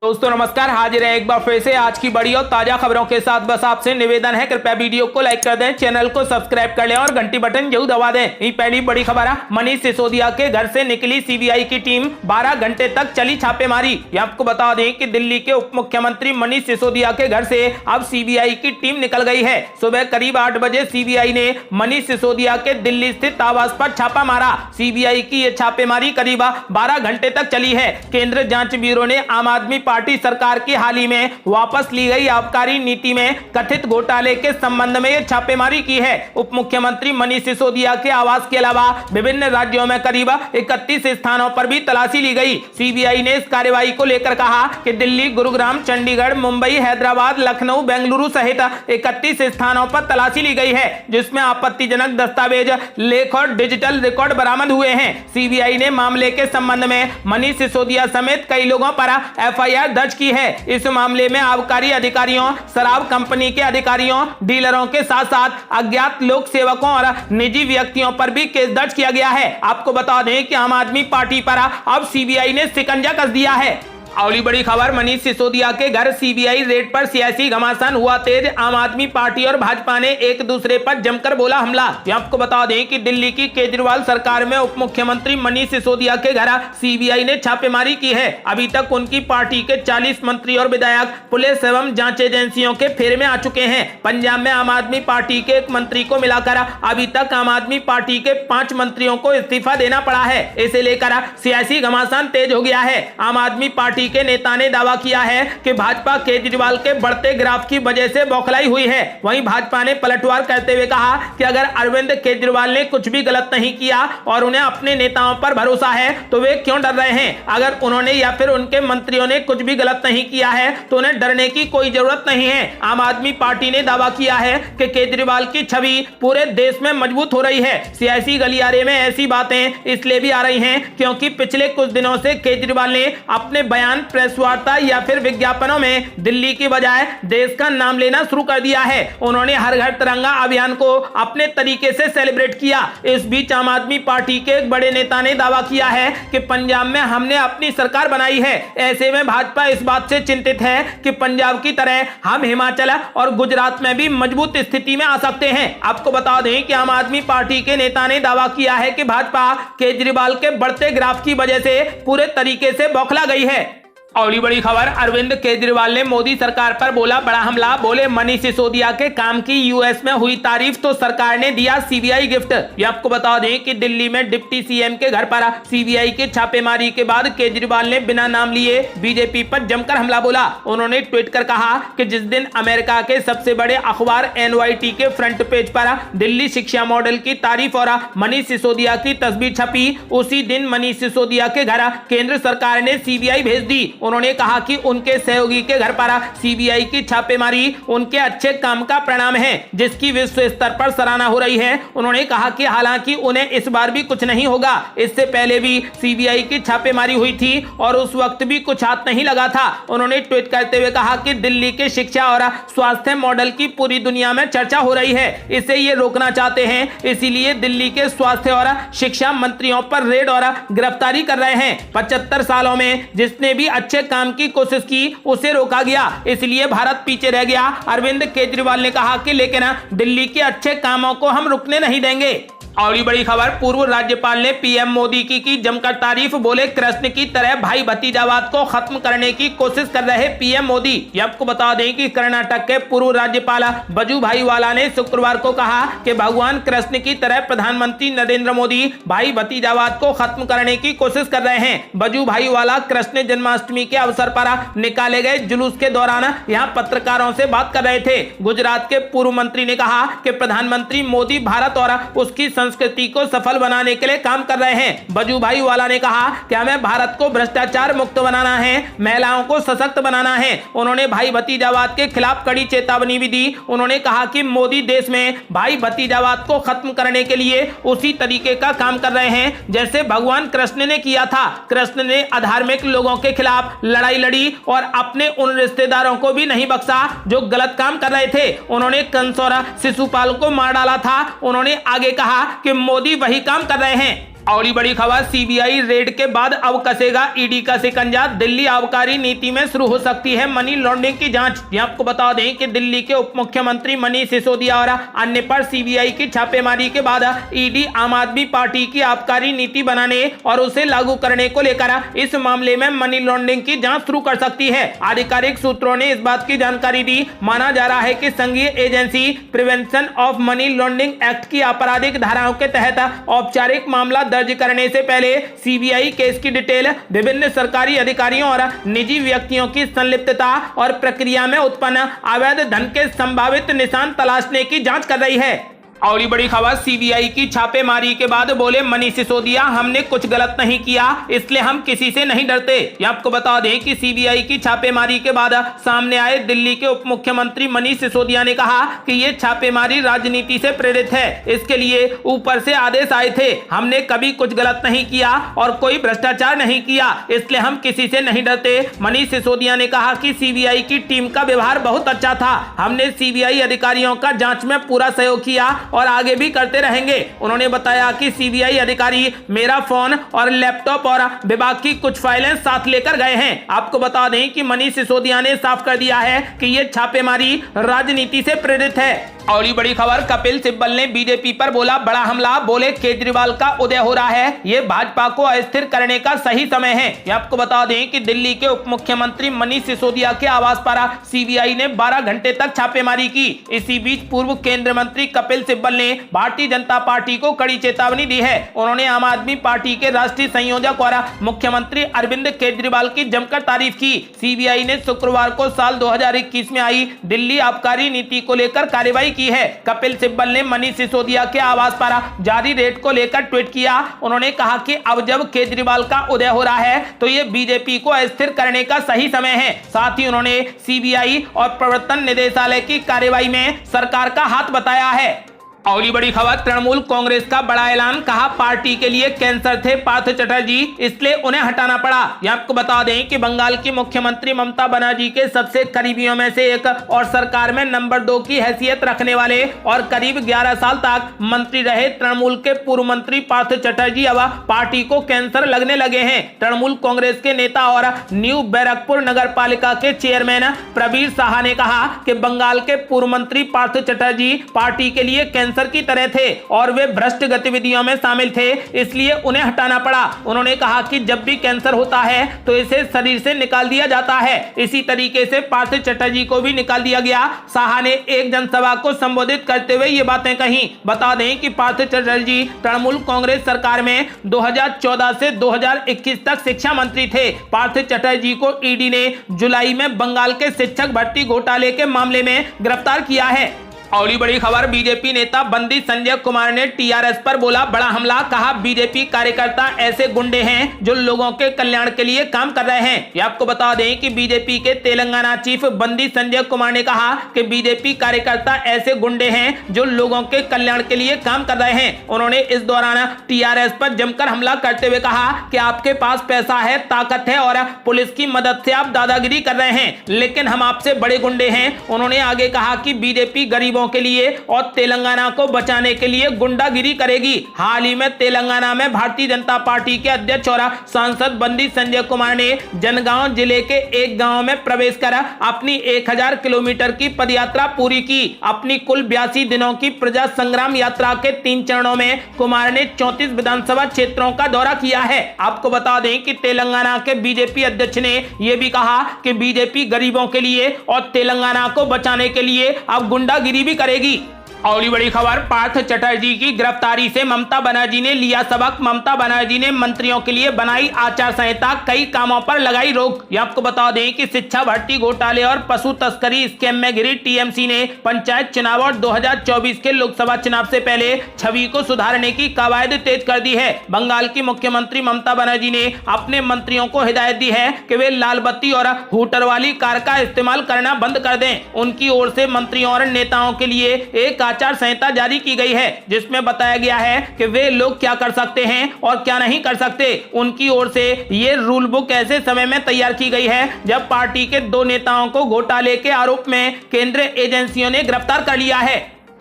दोस्तों नमस्कार, हाजिर है एक बार फिर से आज की बड़ी और ताजा खबरों के साथ। बस आपसे निवेदन है, कृपया वीडियो को लाइक कर दें, चैनल को सब्सक्राइब कर लें और घंटी बटन जरूर दबा दें। ये पहली बड़ी खबर है, मनीष सिसोदिया के घर से निकली सीबीआई की टीम, 12 घंटे तक चली छापेमारी। ये आपको बता दें कि दिल्ली के उप मुख्यमंत्री मनीष सिसोदिया के घर से अब सीबीआई की टीम निकल गई है। सुबह करीब 8 बजे सीबीआई ने मनीष सिसोदिया के दिल्ली स्थित आवास पर छापा मारा। सीबीआई की यह छापेमारी करीब 12 घंटे तक चली है। केंद्रीय जांच ब्यूरो ने आम आदमी पार्टी सरकार की हाल ही में वापस ली गई आबकारी नीति में कथित घोटाले के संबंध में यह छापेमारी की है। उप मुख्यमंत्री मनीष सिसोदिया के आवास के अलावा विभिन्न राज्यों में करीब 31 स्थानों पर भी तलाशी ली गई। सीबीआई ने इस कार्रवाई को लेकर कहा कि दिल्ली, गुरुग्राम, चंडीगढ़, मुंबई, हैदराबाद, लखनऊ, बेंगलुरु सहित 31 स्थानों पर तलाशी ली गई है, जिसमें आपत्तिजनक दस्तावेज, लेख और डिजिटल रिकॉर्ड बरामद हुए हैं। सीबीआई ने मामले के संबंध में मनीष सिसोदिया समेत कई लोगों पर एफआईआर दर्ज की है। इस मामले में आबकारी अधिकारियों, शराब कंपनी के अधिकारियों, डीलरों के साथ साथ अज्ञात लोक सेवकों और निजी व्यक्तियों पर भी केस दर्ज किया गया है। आपको बता दें कि आम आदमी पार्टी पर अब सीबीआई ने शिकंजा कस दिया है। अगली बड़ी खबर, मनीष सिसोदिया के घर सीबीआई रेड पर सियासी घमासान हुआ तेज। आम आदमी पार्टी और भाजपा ने एक दूसरे पर जमकर बोला हमला। आपको बता दें कि दिल्ली की केजरीवाल सरकार में उप मुख्यमंत्री मनीष सिसोदिया के घर सीबीआई ने छापेमारी की है। अभी तक उनकी पार्टी के 40 मंत्री और विधायक पुलिस एवं जांच एजेंसियों के फेरे में आ चुके हैं। पंजाब में आम आदमी पार्टी के एक मंत्री को मिलाकर अभी तक आम आदमी पार्टी के 5 मंत्रियों को इस्तीफा देना पड़ा है। इसे लेकर सियासी घमासान तेज हो गया है। आम आदमी पार्टी के नेता ने दावा किया है कि भाजपा केजरीवाल के बढ़ते ग्राफ की वजह से बौखलाई हुई है। वहीं भाजपा ने पलटवार करते हुए कहा कि अगर अरविंद केजरीवाल ने कुछ भी गलत नहीं किया और उन्हें अपने नेताओं पर भरोसा है तो वे क्यों डर रहे हैं। अगर उन्होंने या फिर उनके मंत्रियों ने कुछ भी गलत नहीं किया है तो उन्हें डरने की कोई जरूरत नहीं है। आम आदमी पार्टी ने दावा किया है कि केजरीवाल की छवि पूरे देश में मजबूत हो रही है। सियासी गलियारे में ऐसी बातें इसलिए भी आ रही हैं क्योंकि पिछले कुछ दिनों से केजरीवाल ने अपने बयान, प्रेस वार्ता या फिर विज्ञापनों में दिल्ली की बजाय देश का नाम लेना शुरू कर दिया है। उन्होंने हर घर तिरंगा अभियान को अपने तरीके से सेलिब्रेट किया। इस बीच आम आदमी पार्टी के एक बड़े नेता ने दावा किया है कि पंजाब में हमने अपनी सरकार बनाई है। ऐसे में भाजपा इस बात से चिंतित है कि पंजाब की तरह हम हिमाचल और गुजरात में भी मजबूत स्थिति में आ सकते हैं। आपको बता दें कि आम आदमी पार्टी के नेता ने दावा किया है कि भाजपा केजरीवाल के बढ़ते ग्राफ की वजह से पूरे तरीके से बौखला गई है। अगली बड़ी खबर, अरविंद केजरीवाल ने मोदी सरकार पर बोला बड़ा हमला। बोले मनीष सिसोदिया के काम की यूएस में हुई तारीफ तो सरकार ने दिया सीबीआई गिफ्ट। ये आपको बता दें कि दिल्ली में डिप्टी सीएम के घर पर सीबीआई के छापेमारी के बाद केजरीवाल ने बिना नाम लिए बीजेपी पर जमकर हमला बोला। उन्होंने ट्वीट कर कहा कि जिस दिन अमेरिका के सबसे बड़े अखबार एनवाईटी के फ्रंट पेज पर दिल्ली शिक्षा मॉडल की तारीफ और मनीष सिसोदिया की तस्वीर छपी, उसी दिन मनीष सिसोदिया के घर केंद्र सरकार ने सीबीआई भेज दी। उन्होंने कहा कि उनके सहयोगी के घर पर सीबीआई की छापेमारी उनके अच्छे काम का परिणाम है, जिसकी विश्व स्तर पर सराहना हो रही है। उन्होंने कहा कि हालांकि उन्हें इस बार भी कुछ नहीं होगा, इससे पहले भी सीबीआई की छापेमारी हुई थी और उस वक्त भी कुछ हाथ नहीं लगा था। उन्होंने ट्वीट करते हुए कहा कि दिल्ली के शिक्षा और स्वास्थ्य मॉडल की पूरी दुनिया में चर्चा हो रही है, इसे ये रोकना चाहते हैं, इसीलिए दिल्ली के स्वास्थ्य और शिक्षा मंत्रियों पर रेड और गिरफ्तारी कर रहे हैं। 75 सालों में जिसने भी अच्छे काम की कोशिश की उसे रोका गया, इसलिए भारत पीछे रह गया। अरविंद केजरीवाल ने कहा कि लेकिन दिल्ली के अच्छे कामों को हम रुकने नहीं देंगे। अगली बड़ी खबर, पूर्व राज्यपाल ने पीएम मोदी की जमकर तारीफ। बोले कृष्ण की तरह भाई भतीजावाद को खत्म करने की कोशिश कर रहे पीएम मोदी। ये आपको बता दें कि कर्नाटक के पूर्व राज्यपाल वजुभाई वाला ने शुक्रवार को कहा कि भगवान कृष्ण की तरह प्रधानमंत्री नरेंद्र मोदी भाई भतीजावाद को खत्म करने की कोशिश कर रहे हैं। वजुभाई वाला कृष्ण जन्माष्टमी के अवसर पर निकाले गए जुलूस के दौरान यहाँ पत्रकारों से बात कर रहे थे। गुजरात के पूर्व मंत्री ने कहा कि प्रधानमंत्री मोदी भारत और उसकी संस्कृति को सफल बनाने के लिए काम कर रहे हैं। वजुभाई वाला ने कहा कि हमें भारत को भ्रष्टाचार मुक्त बनाना है, महिलाओं को सशक्त बनाना है। उन्होंने भाई भतीजावाद के खिलाफ कड़ी चेतावनी भी दी। उन्होंने कहा कि मोदी देश में भाई भतीजावाद को खत्म करने के लिए उसी तरीके का काम कर रहे हैं जैसे भगवान कृष्ण ने किया था। कृष्ण ने अधार्मिक लोगों के खिलाफ लड़ाई लड़ी और अपने उन रिश्तेदारों को भी नहीं बख्शा जो गलत काम कर रहे थे। उन्होंने कंस और शिशुपाल को मार डाला था। उन्होंने आगे कहा कि मोदी वही काम कर रहे हैं। और ये बड़ी खबर, सीबीआई रेड के बाद अब कसेगा ईडी का शिकंजा। दिल्ली आबकारी नीति में शुरू हो सकती है मनी लॉन्ड्रिंग की जांच। ये आपको बता दें कि दिल्ली के उप मुख्यमंत्री मनीष सिसोदिया और अन्य पर सीबीआई की छापेमारी के बाद ईडी आम आदमी पार्टी की आबकारी नीति बनाने और उसे लागू करने को लेकर इस मामले में मनी लॉन्ड्रिंग की जांच शुरू कर सकती है। आधिकारिक सूत्रों ने इस बात की जानकारी दी। माना जा रहा है कि संघीय agency prevention of money laundering act की आपराधिक धाराओं के तहत औपचारिक मामला दर्ज करने से पहले सीबीआई केस की डिटेल, विभिन्न सरकारी अधिकारियों और निजी व्यक्तियों की संलिप्तता और प्रक्रिया में उत्पन्न अवैध धन के संभावित निशान तलाशने की जांच कर रही है। और ये बड़ी खबर, सीबीआई की छापेमारी के बाद बोले मनीष सिसोदिया, हमने कुछ गलत नहीं किया, इसलिए हम किसी से नहीं डरते। ये आपको बता दें कि सीबीआई की छापेमारी के बाद सामने आए दिल्ली के उप मुख्यमंत्री मनीष सिसोदिया ने कहा कि ये छापेमारी राजनीति से प्रेरित है, इसके लिए ऊपर से आदेश आए थे। हमने कभी कुछ गलत नहीं किया और कोई भ्रष्टाचार नहीं किया, इसलिए हम किसी से नहीं डरते। मनीष सिसोदिया ने कहा कि सीबीआई की टीम का व्यवहार बहुत अच्छा था। हमने सीबीआई अधिकारियों का जांच में पूरा सहयोग किया और आगे भी करते रहेंगे। उन्होंने बताया कि सीबीआई अधिकारी मेरा फोन और लैपटॉप और विभाग की कुछ फाइलें साथ लेकर गए हैं। आपको बता दें कि मनीष सिसोदिया ने साफ कर दिया है कि यह छापेमारी राजनीति से प्रेरित है। और ये बड़ी खबर, कपिल सिब्बल ने बीजेपी पर बोला बड़ा हमला। बोले केजरीवाल का उदय हो रहा है, ये भाजपा को अस्थिर करने का सही समय है। ये आपको बता दें कि दिल्ली के उप मुख्यमंत्री मनीष सिसोदिया के आवास पर सीबीआई ने 12 घंटे तक छापेमारी की। इसी बीच पूर्व केंद्रीय मंत्री कपिल सिब्बल ने भारतीय जनता पार्टी को कड़ी चेतावनी दी है। उन्होंने आम आदमी पार्टी के राष्ट्रीय संयोजक और मुख्यमंत्री अरविंद केजरीवाल की जमकर तारीफ की। सीबीआई ने शुक्रवार को साल 2021 में आई दिल्ली आबकारी नीति को लेकर कार्रवाई की है। कपिल सिब्बल ने मनीष सिसोदिया के आवास पर जारी रेड को लेकर ट्वीट किया। उन्होंने कहा कि अब जब केजरीवाल का उदय हो रहा है तो ये बीजेपी को अस्थिर करने का सही समय है। साथ ही उन्होंने सीबीआई और प्रवर्तन निदेशालय की कार्रवाई में सरकार का हाथ बताया है। और ये बड़ी खबर, तृणमूल कांग्रेस का बड़ा ऐलान। कहा पार्टी के लिए कैंसर थे पार्थ चटर्जी, इसलिए उन्हें हटाना पड़ा। ये आपको बता दें कि बंगाल की मुख्यमंत्री ममता बनर्जी के सबसे करीबियों में से एक और सरकार में नंबर 2 की हैसियत रखने वाले और करीब 11 साल तक मंत्री रहे तृणमूल के पूर्व मंत्री पार्थ चटर्जी अब पार्टी को कैंसर लगने लगे हैं। तृणमूल कांग्रेस के नेता और न्यू बैरकपुर नगर पालिका के चेयरमैन प्रवीर साहा ने कहा कि बंगाल के पूर्व मंत्री पार्थ चटर्जी पार्टी के लिए कैंसर की तरह थे और वे भ्रष्ट गतिविधियों में शामिल थे, इसलिए उन्हें हटाना पड़ा। उन्होंने कहा कि जब भी कैंसर होता है तो इसे शरीर से निकाल दिया जाता है, इसी तरीके से पार्थ चटर्जी को भी निकाल दिया गया। साहा ने एक जनसभा को संबोधित करते हुए ये बातें कही। बता दें कि पार्थ चटर्जी तृणमूल कांग्रेस सरकार में 2014 से 2021 तक शिक्षा मंत्री थे। पार्थ चटर्जी को ईडी ने जुलाई में बंगाल के शिक्षक भर्ती घोटाले के मामले में गिरफ्तार किया है। और बड़ी खबर, बीजेपी नेता बंदी संजय कुमार ने टीआरएस पर बोला बड़ा हमला। कहा बीजेपी कार्यकर्ता ऐसे गुंडे हैं जो लोगों के कल्याण के लिए काम कर रहे हैं। ये आपको बता दें कि बीजेपी के तेलंगाना चीफ बंदी संजय कुमार ने कहा कि बीजेपी कार्यकर्ता ऐसे गुंडे हैं जो लोगों के कल्याण के लिए काम कर रहे हैं। उन्होंने इस दौरान टीआरएस पर जमकर हमला करते हुए कहा कि आपके पास पैसा है, ताकत है और पुलिस की मदद से आप दादागिरी कर रहे हैं, लेकिन हम आपसे बड़े गुंडे हैं। उन्होंने आगे कहा कि बीजेपी गरीबों के लिए और तेलंगाना को बचाने के लिए गुंडागिरी करेगी। हाल ही में तेलंगाना में भारतीय जनता पार्टी के अध्यक्ष और सांसद बंदी संजय कुमार ने जनगांव जिले के एक गांव में प्रवेश कर अपनी 1000 किलोमीटर की पदयात्रा पूरी की। अपनी कुल 82 दिनों की प्रजा संग्राम यात्रा के 3 चरणों में कुमार ने 34 विधानसभा क्षेत्रों का दौरा किया है। आपको बता दें कि तेलंगाना के बीजेपी अध्यक्ष ने यह भी कहा कि बीजेपी गरीबों के लिए और तेलंगाना को बचाने के लिए अब गुंडागिरी भी करेगी। और ये बड़ी खबर, पार्थ चटर्जी की गिरफ्तारी से ममता बनर्जी ने लिया सबक। ममता बनर्जी ने मंत्रियों के लिए बनाई आचार संहिता, कई कामों पर लगाई रोक। ये आपको बता दें कि शिक्षा भर्ती घोटाले और पशु तस्करी स्कैम में घिरी टीएमसी ने पंचायत चुनाव और 2024 के लोकसभा चुनाव से पहले छवि को सुधारने की कवायद तेज कर दी है। बंगाल की मुख्यमंत्री ममता बनर्जी ने अपने मंत्रियों को हिदायत दी है कि वे लाल बत्ती और हूटर वाली कार का इस्तेमाल करना बंद कर दें। उनकी ओर से मंत्रियों और नेताओं के लिए एक आचार संहिता जारी की गई है, जिसमें बताया गया है कि वे लोग क्या कर सकते हैं और क्या नहीं कर सकते। उनकी ओर से ये रूल बुक ऐसे समय में तैयार की गई है जब पार्टी के 2 नेताओं को घोटाले के आरोप में केंद्रीय एजेंसियों ने गिरफ्तार कर लिया है।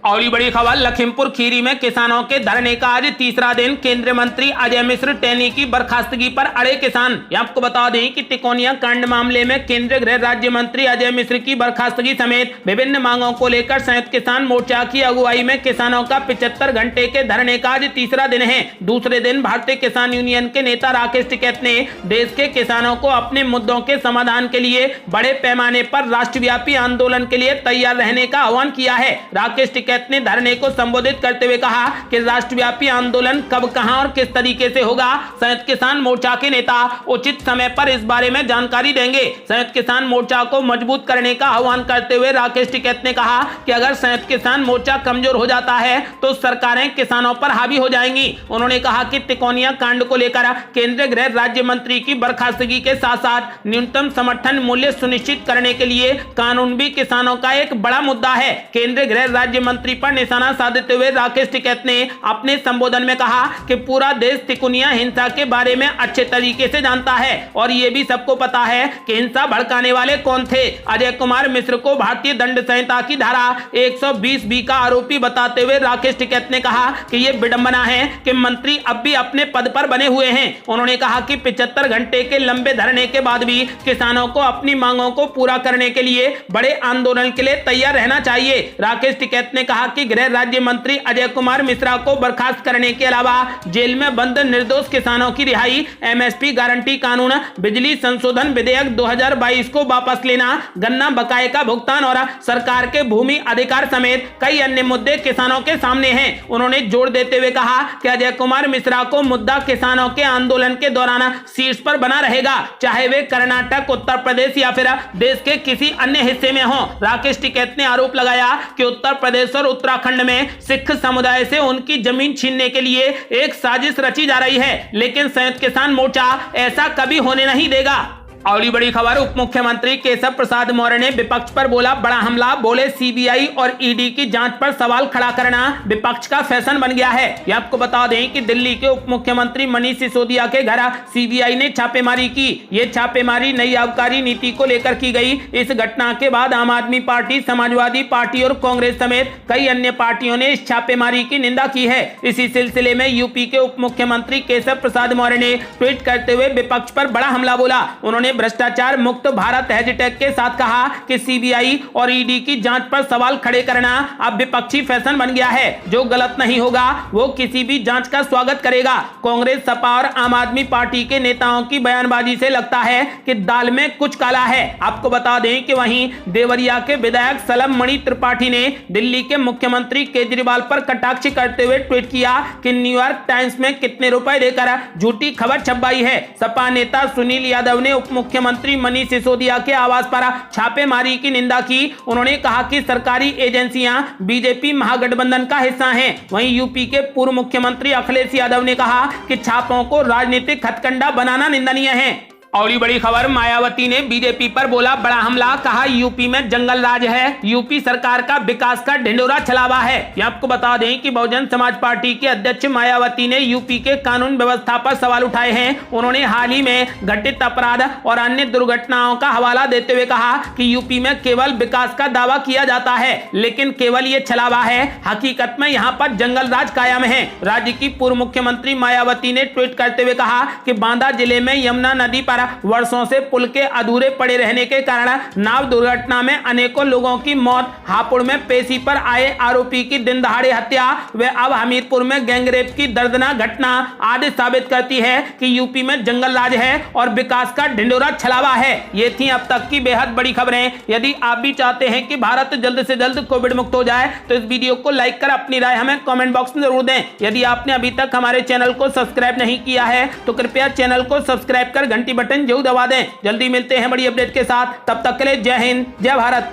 और ये बड़ी खबर, लखीमपुर खीरी में किसानों के धरने का आज तीसरा दिन। केंद्रीय मंत्री अजय मिश्र टेनी की बर्खास्तगी पर अड़े किसान। आपको बता दें कि तिकोनिया कांड मामले में केंद्रीय गृह राज्य मंत्री अजय मिश्र की बर्खास्तगी समेत विभिन्न मांगों को लेकर संयुक्त किसान मोर्चा की अगुवाई में किसानों का 75 घंटे के धरने का आज तीसरा दिन है। दूसरे दिन भारतीय किसान यूनियन के नेता राकेश टिकैत ने देश के किसानों को अपने मुद्दों के समाधान के लिए बड़े पैमाने पर राष्ट्रव्यापी आंदोलन के लिए तैयार रहने का आह्वान किया है। राकेश टिकैत ने धरने को संबोधित करते हुए कहा कि राष्ट्रव्यापी आंदोलन कब, कहां और किस तरीके से होगा, संयुक्त किसान मोर्चा के नेता उचित समय पर इस बारे में जानकारी देंगे। संयुक्त किसान मोर्चा को मजबूत करने का आह्वान करते हुए राकेश टिकैत ने कहा कि अगर संयुक्त किसान मोर्चा कमजोर हो जाता है तो सरकारें किसानों पर हावी हो जाएंगी। उन्होंने कहा कि तिकोनिया कांड को लेकर केंद्रीय गृह राज्य मंत्री की बर्खास्तगी के साथ साथ न्यूनतम समर्थन मूल्य सुनिश्चित करने के लिए कानून भी किसानों का एक बड़ा मुद्दा है। केंद्रीय गृह राज्य मंत्री पर निशाना साधते हुए राकेश टिकैत ने अपने संबोधन में कहा कि पूरा देश तिकोनिया हिंसा के बारे में अच्छे तरीके से जानता है और ये भी सबको पता है कि हिंसा भड़काने वाले कौन थे। अजय कुमार मिश्र को भारतीय दंड संहिता की धारा 120B का आरोपी बताते हुए राकेश टिकैत ने कहा कि यह विडंबना है कि मंत्री अब भी अपने पद पर बने हुए हैं। उन्होंने कहा कि 75 घंटे के लंबे धरने के बाद भी किसानों को अपनी मांगों को पूरा करने के लिए बड़े आंदोलन के लिए तैयार रहना चाहिए। राकेश टिकैत ने कहा कि गृह राज्य मंत्री अजय कुमार मिश्रा को बर्खास्त करने के अलावा जेल में बंद निर्दोष किसानों की रिहाई, एमएसपी गारंटी कानून, बिजली संशोधन विधेयक 2022 को वापस लेना, गन्ना बकाये का भुगतान और सरकार के भूमि अधिकार समेत कई अन्य मुद्दे किसानों के सामने हैं। उन्होंने जोर देते हुए कहा कि अजय कुमार मिश्रा को मुद्दा किसानों के आंदोलन के दौरान शीर्ष पर बना रहेगा, चाहे वे कर्नाटक, उत्तर प्रदेश या फिर देश के किसी अन्य हिस्से में हो। राकेश टिकैत ने आरोप लगाया कि उत्तर प्रदेश और उत्तराखंड में सिख समुदाय से उनकी जमीन छीनने के लिए एक साजिश रची जा रही है, लेकिन संयुक्त किसान मोर्चा ऐसा कभी होने नहीं देगा। और ये बड़ी खबर, उप मुख्यमंत्री केशव प्रसाद मौर्य ने विपक्ष पर बोला बड़ा हमला। बोले सीबीआई और ईडी की जांच पर सवाल खड़ा करना विपक्ष का फैशन बन गया है। ये आपको बता दें कि दिल्ली के उप मुख्यमंत्री मनीष सिसोदिया के घर सीबीआई ने छापेमारी की। ये छापेमारी नई आबकारी नीति को लेकर की गई। इस घटना के बाद आम आदमी पार्टी, समाजवादी पार्टी और कांग्रेस समेत कई अन्य पार्टियों ने इस छापेमारी की निंदा की है। इसी सिलसिले में यूपी के उप मुख्यमंत्री केशव प्रसाद मौर्य ने ट्वीट करते हुए विपक्ष पर बड़ा हमला बोला। उन्होंने भ्रष्टाचार मुक्त भारत हैशटैग के साथ कहा कि सीबीआई और ईडी की जांच पर सवाल खड़े करना अब विपक्षी फैशन बन गया है। जो गलत नहीं होगा वो किसी भी जांच का स्वागत करेगा। कांग्रेस, सपा और आम आदमी पार्टी के नेताओं की बयानबाजी से लगता है कि दाल में कुछ काला है। आपको बता दें कि वहीं देवरिया के विधायक सलम मणि त्रिपाठी ने दिल्ली के मुख्यमंत्री केजरीवाल पर कटाक्ष करते हुए ट्वीट किया कि न्यूयॉर्क टाइम्स में कितने रुपए देकर झूठी खबर छपवाई है। सपा नेता सुनील यादव ने उप मुख्यमंत्री मनीष सिसोदिया के आवास पर छापेमारी की निंदा की। उन्होंने कहा कि सरकारी एजेंसियां बीजेपी महागठबंधन का हिस्सा हैं। वहीं यूपी के पूर्व मुख्यमंत्री अखिलेश यादव ने कहा कि छापों को राजनीतिक हथकंडा बनाना निंदनीय है। और ये बड़ी खबर, मायावती ने बीजेपी पर बोला बड़ा हमला। कहा यूपी में जंगल राज है, यूपी सरकार का विकास का ढिंडोरा चलावा है। ये आपको बता दें कि बहुजन समाज पार्टी के अध्यक्ष मायावती ने यूपी के कानून व्यवस्था पर सवाल उठाए हैं। उन्होंने हाल ही में घटित अपराध और अन्य दुर्घटनाओं का हवाला देते हुए कहा कि यूपी में केवल विकास का दावा किया जाता है, लेकिन केवल ये छलावा है। हकीकत में यहाँ पर जंगल राज कायम है। राज्य की पूर्व मुख्यमंत्री मायावती ने ट्वीट करते हुए कहा कि बांदा जिले में यमुना नदी पर वर्षों से पुल के अधूरे पड़े रहने के कारण नाव दुर्घटना में अनेकों लोगों की मौत, हापुड़ में पेशी पर आए आरोपी की दिन दहाड़े हत्या व अब हमीरपुर में गैंगरेप की दर्दनाक घटना आदि साबित करती है कि यूपी में जंगल राज है और विकास का ढिंडोरा छलावा है। ये थी अब तक की बेहद बड़ी खबरें। यदि आप भी चाहते हैं कि भारत जल्द से जल्द कोविड मुक्त हो जाए तो इस वीडियो को लाइक कर अपनी राय हमें कमेंट बॉक्स में जरूर दें। यदि आपने अभी तक हमारे चैनल को सब्सक्राइब नहीं किया है तो कृपया चैनल को सब्सक्राइब कर घंटी बटन जरूर दबा दें। जल्दी मिलते हैं बड़ी अपडेट के साथ, तब तक के लिए जय हिंद, जय भारत।